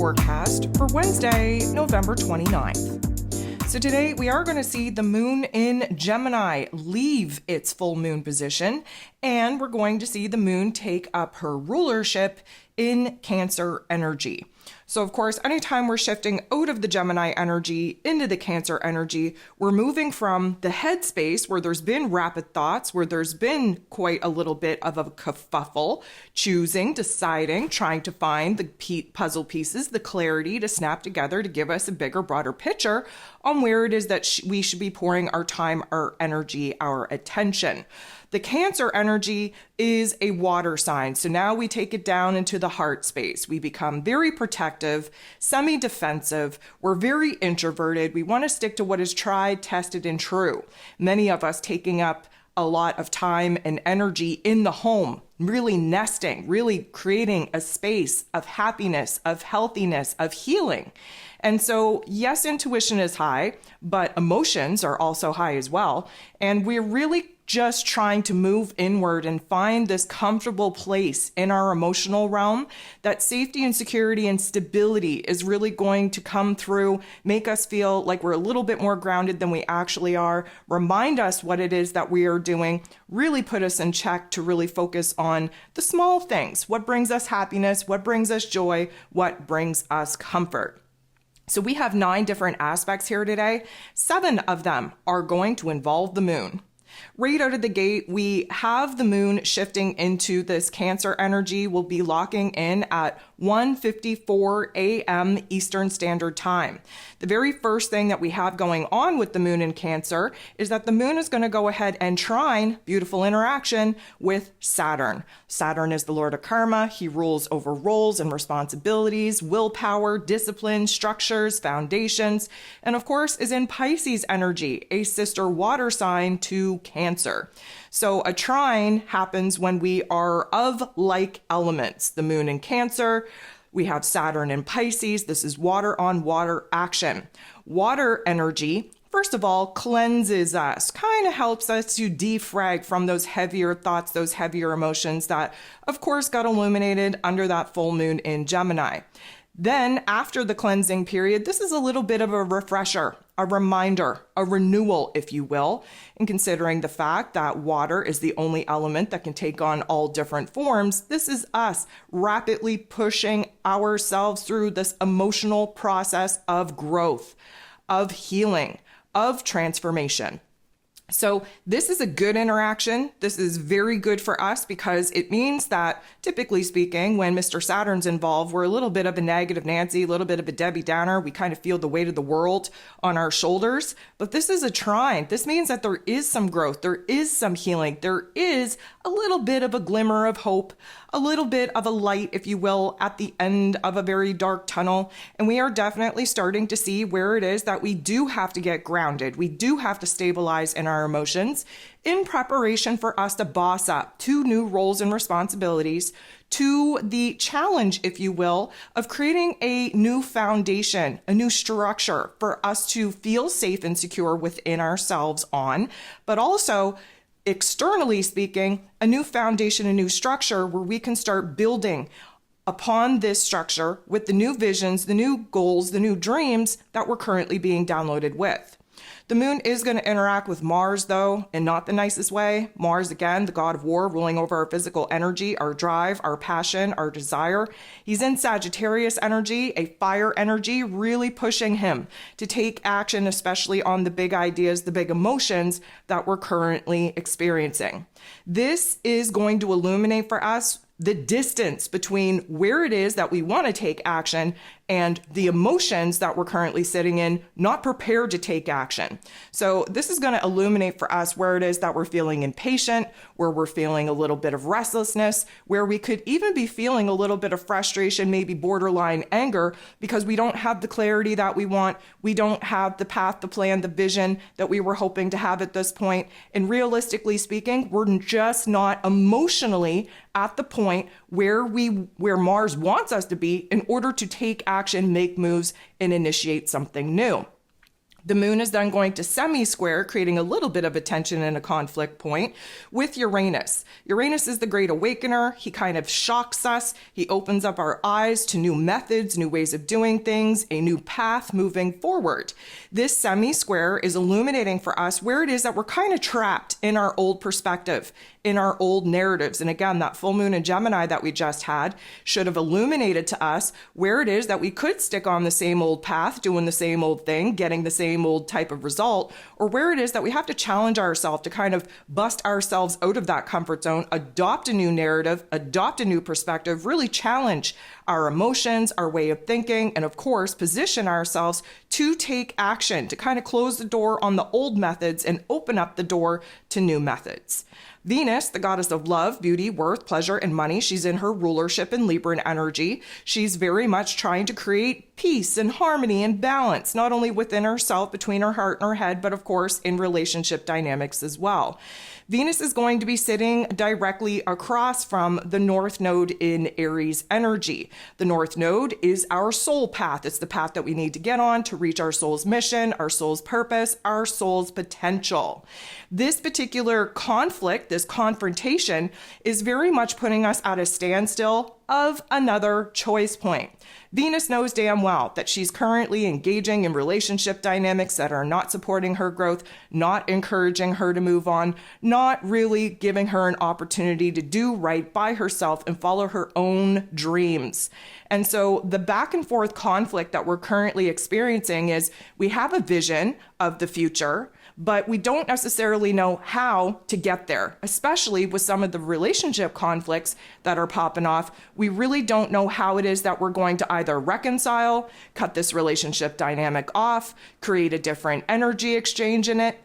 forecast for Wednesday, November 29th. So today we are going to see the moon in Gemini leave its full moon position, and we're going to see the moon take up her rulership in Cancer energy. So of course, anytime we're shifting out of the Gemini energy into the Cancer energy, we're moving from the headspace where there's been rapid thoughts, where there's been quite a little bit of a kerfuffle, choosing, deciding, trying to find the puzzle pieces, the clarity to snap together to give us a bigger, broader picture on where it is that we should be pouring our time, our energy, our attention. The Cancer energy is a water sign. So now we take it down into the heart space. We become very protective, semi-defensive. We're very introverted. We want to stick to what is tried, tested, and true. Many of us taking up a lot of time and energy in the home, really nesting, really creating a space of happiness, of healthiness, of healing. And so, yes, intuition is high, but emotions are also high as well. And we're really just trying to move inward and find this comfortable place in our emotional realm that safety and security and stability is really going to come through, make us feel like we're a little bit more grounded than we actually are, remind us what it is that we are doing, really put us in check to really focus on the small things, what brings us happiness, what brings us joy, what brings us comfort. So we have 9 different aspects here today. 7 of them are going to involve the moon. Right out of the gate, we have the moon shifting into this Cancer energy. We'll be locking in at 1:54 a.m. Eastern Standard Time. The very first thing that we have going on with the moon in Cancer is that the moon is going to go ahead and trine, beautiful interaction, with Saturn. Saturn is the lord of karma. He rules over roles and responsibilities, willpower, discipline, structures, foundations, and of course is in Pisces energy, a sister water sign to Cancer. So a trine happens when we are of like elements. The moon in Cancer, we have Saturn in Pisces. This is water on water action. Water energy, first of all, cleanses us, kind of helps us to defrag from those heavier thoughts, those heavier emotions that, of course, got illuminated under that full moon in Gemini. Then after the cleansing period, this is a little bit of a refresher, a reminder, a renewal, if you will, and considering the fact that water is the only element that can take on all different forms, this is us rapidly pushing ourselves through this emotional process of growth, of healing, of transformation. So this is a good interaction. This is very good for us because it means that, typically speaking, when Mr. Saturn's involved, we're a little bit of a negative Nancy, a little bit of a Debbie Downer. We kind of feel the weight of the world on our shoulders. But this is a trine. This means that there is some growth. There is some healing. There is a little bit of a glimmer of hope, a little bit of a light, if you will, at the end of a very dark tunnel. And we are definitely starting to see where it is that we do have to get grounded. We do have to stabilize in our emotions in preparation for us to boss up to new roles and responsibilities, to the challenge, if you will, of creating a new foundation, a new structure for us to feel safe and secure within ourselves on, but also externally speaking, a new foundation, a new structure where we can start building upon this structure with the new visions, the new goals, the new dreams that we're currently being downloaded with. The moon is going to interact with Mars, though, in not the nicest way. Mars, again, the god of war, ruling over our physical energy, our drive, our passion, our desire. He's in Sagittarius energy, a fire energy, really pushing him to take action, especially on the big ideas, the big emotions that we're currently experiencing. This is going to illuminate for us the distance between where it is that we want to take action and the emotions that we're currently sitting in, not prepared to take action. So this is going to illuminate for us where it is that we're feeling impatient, where we're feeling a little bit of restlessness, where we could even be feeling a little bit of frustration, maybe borderline anger, because we don't have the clarity that we want. We don't have the path, the plan, the vision that we were hoping to have at this point. And realistically speaking, we're just not emotionally at the point where Mars wants us to be in order to take action, make moves, and initiate something new. The moon is then going to semi-square, creating a little bit of a tension and a conflict point with Uranus. Uranus is the great awakener. He kind of shocks us. He opens up our eyes to new methods, new ways of doing things, a new path moving forward. This semi-square is illuminating for us where it is that we're kind of trapped in our old perspective, in our old narratives. And again, that full moon in Gemini that we just had should have illuminated to us where it is that we could stick on the same old path, doing the same old thing, getting the same old type of result, or where it is that we have to challenge ourselves to kind of bust ourselves out of that comfort zone, adopt a new narrative, adopt a new perspective, really challenge our emotions, our way of thinking, and of course, position ourselves to take action, to kind of close the door on the old methods and open up the door to new methods. Venus, the goddess of love, beauty, worth, pleasure, and money, she's in her rulership in Libran energy. She's very much trying to create peace and harmony and balance, not only within herself, between her heart and her head, but of course in relationship dynamics as well. Venus is going to be sitting directly across from the North Node in Aries energy. The North Node is our soul path. It's the path that we need to get on to reach our soul's mission, our soul's purpose, our soul's potential. This particular conflict, this confrontation, is very much putting us at a standstill of another choice point. Venus knows damn well that she's currently engaging in relationship dynamics that are not supporting her growth, not encouraging her to move on, not really giving her an opportunity to do right by herself and follow her own dreams. And so the back and forth conflict that we're currently experiencing is we have a vision of the future, but we don't necessarily know how to get there, especially with some of the relationship conflicts that are popping off. We really don't know how it is that we're going to either reconcile, cut this relationship dynamic off, create a different energy exchange in it,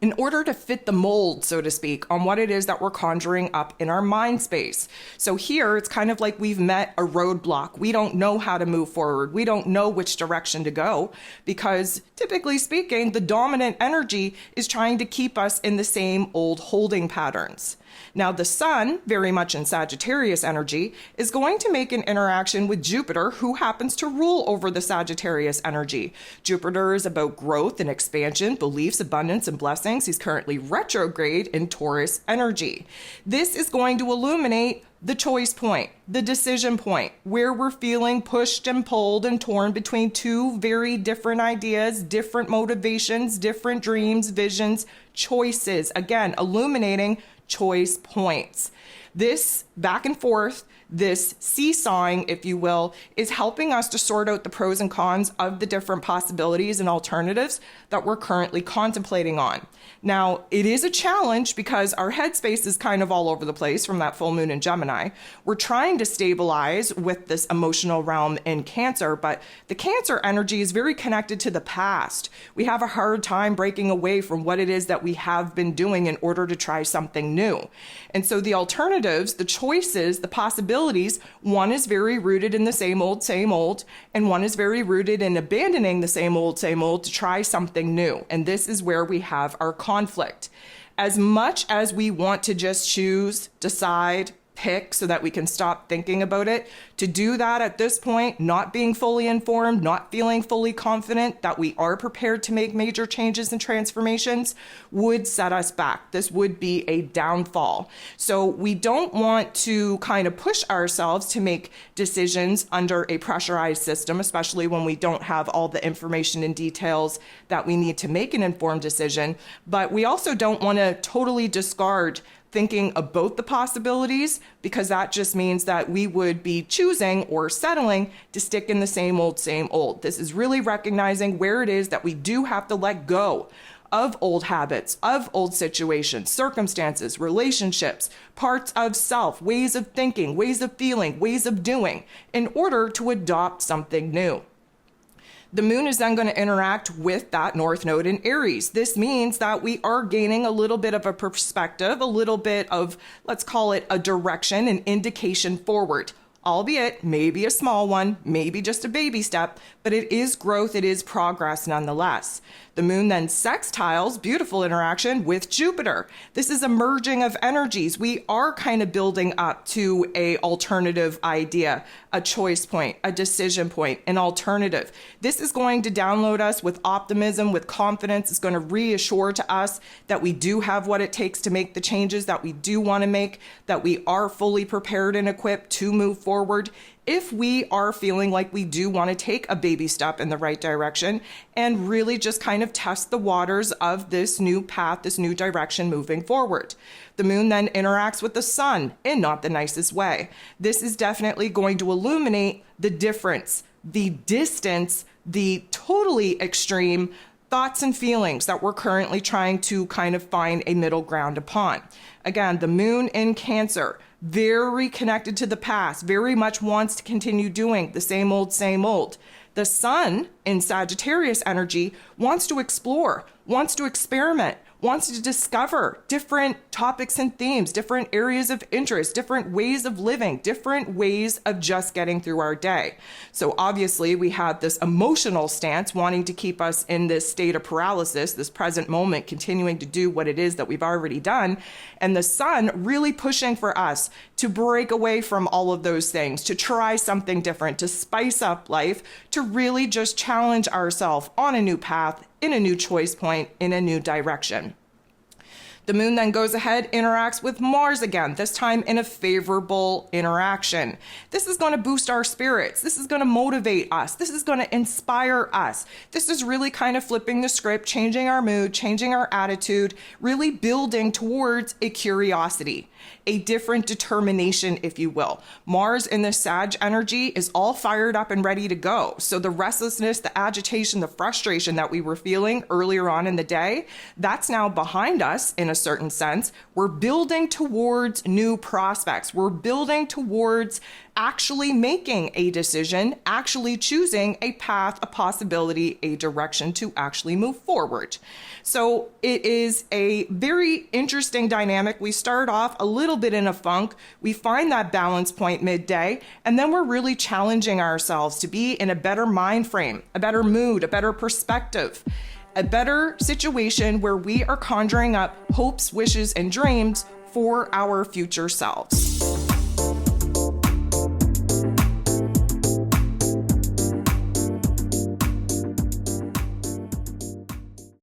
in order to fit the mold, so to speak, on what it is that we're conjuring up in our mind space. So here, it's kind of like we've met a roadblock. We don't know how to move forward. We don't know which direction to go because, typically speaking, the dominant energy is trying to keep us in the same old holding patterns. Now, the sun, very much in Sagittarius energy, is going to make an interaction with Jupiter, who happens to rule over the Sagittarius energy. Jupiter is about growth and expansion, beliefs, abundance, and blessings. He's currently retrograde in Taurus energy. This is going to illuminate the choice point, the decision point, where we're feeling pushed and pulled and torn between two very different ideas, different motivations, different dreams, visions, choices. Again, illuminating choice points. This back and forth, this seesawing, if you will, is helping us to sort out the pros and cons of the different possibilities and alternatives that we're currently contemplating on. Now, it is a challenge because our headspace is kind of all over the place from that full moon in Gemini. We're trying to stabilize with this emotional realm in Cancer, but the Cancer energy is very connected to the past. We have a hard time breaking away from what it is that we have been doing in order to try something new. And so the alternatives, the choices, the possibilities, one is very rooted in the same old, and one is very rooted in abandoning the same old to try something new. And this is where we have our conflict. As much as we want to just choose, decide, pick so that we can stop thinking about it, to do that at this point, not being fully informed, not feeling fully confident that we are prepared to make major changes and transformations, would set us back. This would be a downfall. So we don't want to kind of push ourselves to make decisions under a pressurized system, especially when we don't have all the information and details that we need to make an informed decision. But we also don't want to totally discard thinking about the possibilities, because that just means that we would be choosing or settling to stick in the same old. This is really recognizing where it is that we do have to let go of old habits, of old situations, circumstances, relationships, parts of self, ways of thinking, ways of feeling, ways of doing, in order to adopt something new. The moon is then going to interact with that North Node in Aries. This means that we are gaining a little bit of a perspective, a little bit of, let's call it a direction, an indication forward. Albeit maybe a small one, maybe just a baby step, but it is growth, it is progress nonetheless. The moon then sextiles, beautiful interaction with Jupiter. This is a merging of energies. We are kind of building up to a alternative idea, a choice point, a decision point, an alternative. This is going to download us with optimism, with confidence. It's going to reassure to us that we do have what it takes to make the changes that we do want to make, that we are fully prepared and equipped to move forward if we are feeling like we do want to take a baby step in the right direction and really just kind of test the waters of this new path, this new direction moving forward. The moon then interacts with the sun in not the nicest way. This is definitely going to illuminate the difference, the distance, the totally extreme thoughts and feelings that we're currently trying to kind of find a middle ground upon. Again, the moon in Cancer, very connected to the past, very much wants to continue doing the same old, same old. The sun in Sagittarius energy wants to explore, wants to experiment, wants to discover different topics and themes, different areas of interest, different ways of living, different ways of just getting through our day. So obviously we had this emotional stance wanting to keep us in this state of paralysis, this present moment, continuing to do what it is that we've already done. And the sun really pushing for us to break away from all of those things, to try something different, to spice up life, to really just challenge ourselves on a new path, in a new choice point, in a new direction. The moon then goes ahead, interacts with Mars again, this time in a favorable interaction. This is going to boost our spirits. This is going to motivate us. This is going to inspire us. This is really kind of flipping the script, changing our mood, changing our attitude, really building towards a curiosity, a different determination, if you will. Mars in the Sag energy is all fired up and ready to go. So the restlessness, the agitation, the frustration that we were feeling earlier on in the day, that's now behind us in a certain sense. We're building towards new prospects. We're building towards actually making a decision, actually choosing a path, a possibility, a direction to actually move forward. So it is a very interesting dynamic. We start off a little bit in a funk. We find that balance point midday, and then we're really challenging ourselves to be in a better mind frame, a better mood, a better perspective, a better situation where we are conjuring up hopes, wishes, and dreams for our future selves.